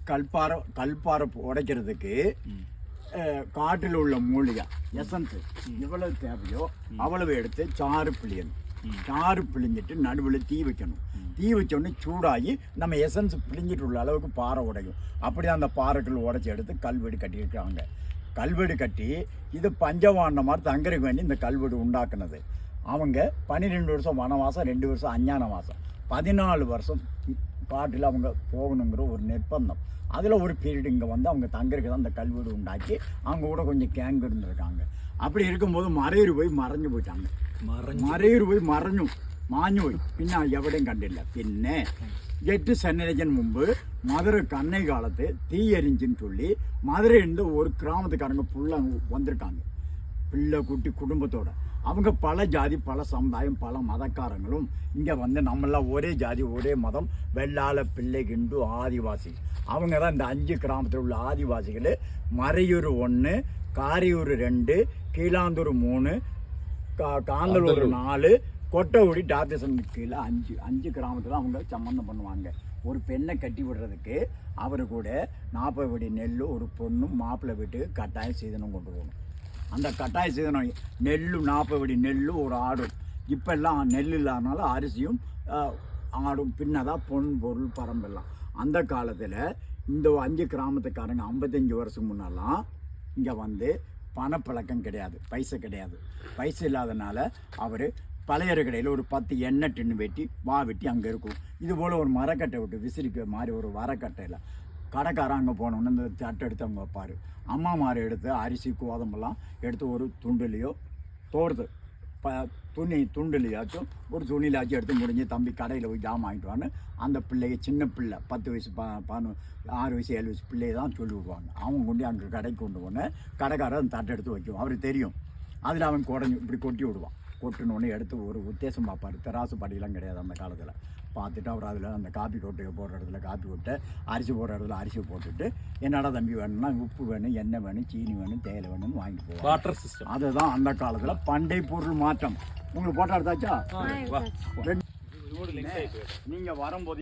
கல்பாறை உடைக்கிறதுக்கு காட்டில் உள்ள மூலிகை எசன்ஸ் எவ்வளவு தேவையோ அவ்வளவு எடுத்து சாறு பிழியணும். சாறு பிழிஞ்சிட்டு நடுவில் தீ வைக்கணும். தீ வச்சோடனே சூடாகி நம்ம எசன்ஸ் பிழிஞ்சிட்டு உள்ள அளவுக்கு பாறை உடையும். அப்படி அந்த பாறைகள் உடைச்சி எடுத்து கல்வெடு கட்டியிருக்காங்க. கல்வெடு கட்டி இது பஞ்சவாண்ட மாதிரி தங்கருக்கு வேண்டி இந்த கல்வெடு உண்டாக்குனது. அவங்க 12 வருஷம் வனவாசம், 2 வருஷம் அஞ்ஞான வாசம், 14 வருஷம் காட்டில் அவங்க போகணுங்கிற ஒரு நிர்பந்தம். அதில் ஒரு பீரியட் இங்கே வந்து அவங்க தங்கருக்கு தான் அந்த கல்வெடு உண்டாக்கி அவங்க கூட கொஞ்சம் கேங் இருந்திருக்காங்க. அப்படி இருக்கும்போது மறையூர் போய் மறைஞ்சு போயிட்டாங்க. மறையூர் போய் മാഞ്ഞു പോയി. പിന്നെ എവിടെയും കണ്ടില്ല. പിന്നെ 8 சன்னதிக்கு முன்பு மதுரை கண்ணை காலத்து தீயரிஞ்சின்னு சொல்லி மதுரையிலிருந்து ஒரு கிராமத்துக்காரங்க ஃபுல்லாக வந்திருக்காங்க. பிள்ளை குட்டி குடும்பத்தோட. அவங்க பல ஜாதி, பல சமுதாயம், பல மதக்காரங்களும் இங்கே வந்து நம்மளாம் ஒரே ஜாதி ஒரே மதம், வெள்ளாள, பிள்ளை, கிண்டு, ஆதிவாசி. அவங்க தான் இந்த 5 கிராமத்தில் உள்ள ஆதிவாசிகள். மறையூர் 1, காரியூர் 2, கீழாந்தூர் 3, காந்தலூர் 4, கொட்டகுடி டாக்டர்சன் கீழே 5 கிராமத்தில் அவங்க சம்மந்தம் பண்ணுவாங்க. ஒரு பெண்ணை கட்டி விடுறதுக்கு அவர் கூட 40 படி நெல், ஒரு பொண்ணும் மாப்பிள்ளை வீட்டுக்கு கட்டாய சீதனம் கொண்டு போகணும். அந்த கட்டாய சீதனம் நெல், 40 படி நெல், ஒரு ஆடும். இப்போல்லாம் நெல் இல்லாதனால அரிசியும் ஆடும், பின்னதான் பொன் பொருள் பரம்பெல்லாம். அந்த காலத்தில் இந்த 5 கிராமத்துக்காரங்க 55 வருஷம் முன்னெல்லாம் இங்கே வந்து பணப்பழக்கம் கிடையாது, பைசா கிடையாது. பைசா இல்லாதனால அவர் பழையற கடையில் ஒரு 10 எண்ணெய் டின்னு வெட்டி வெட்டி அங்கே இருக்கும். இது போல் ஒரு மரக்கட்டை விட்டு விசிறிக்க மாதிரி ஒரு வரக்கட்டையில் கடைக்காரன் அங்கே போனோன்னு இந்த தட்டை எடுத்து அவங்க வைப்பார். அம்மா மாறு எடுத்து அரிசி கோதம்பெல்லாம் எடுத்து ஒரு துண்டுலையோ தோறுது துண்டுலையாச்சும் ஒரு துணியிலாச்சும் எடுத்து முடிஞ்சு தம்பி கடையில் போய் ஜாமான் வாங்கிட்டு வான்னு அந்த பிள்ளைங்க, சின்ன பிள்ளை 10 வயசு 6 வயசு 7 வயசு பிள்ளையை தான் சொல்லி விடுவாங்க. அவங்க கொண்டு அங்கே கடைக்கு கொண்டு போன கடைக்காரர் அந்த தட்டை எடுத்து வைக்கும். அவருக்கு தெரியும். அதில் அவன் குடஞ்சி இப்படி கொட்டி விடுவான். கொட்டினோடனே எடுத்து ஒரு உத்தேசம் பார்ப்பார். தெராசு படியெல்லாம் கிடையாது அந்த காலத்தில். பார்த்துட்டு அவர் அதில் அந்த காப்பி கொட்டையை போடுற இடத்துல காப்பி கொட்டை, அரிசி போடுற இடத்துல அரிசி போட்டுட்டு என்னடா தம்பி வேணும்னா உப்பு வேணும், எண்ணெய் வேணும், சீனி வேணும், தேயிலை வேணும்னு வாங்கிட்டு போவாங்க. வாட்டர் சிஸ்டம் அதுதான் அந்த காலத்தில் பண்டை பொருள் மாற்றம். உங்களுக்கு போட்டோ எடுத்தாச்சா? நீங்கள் வரும்போது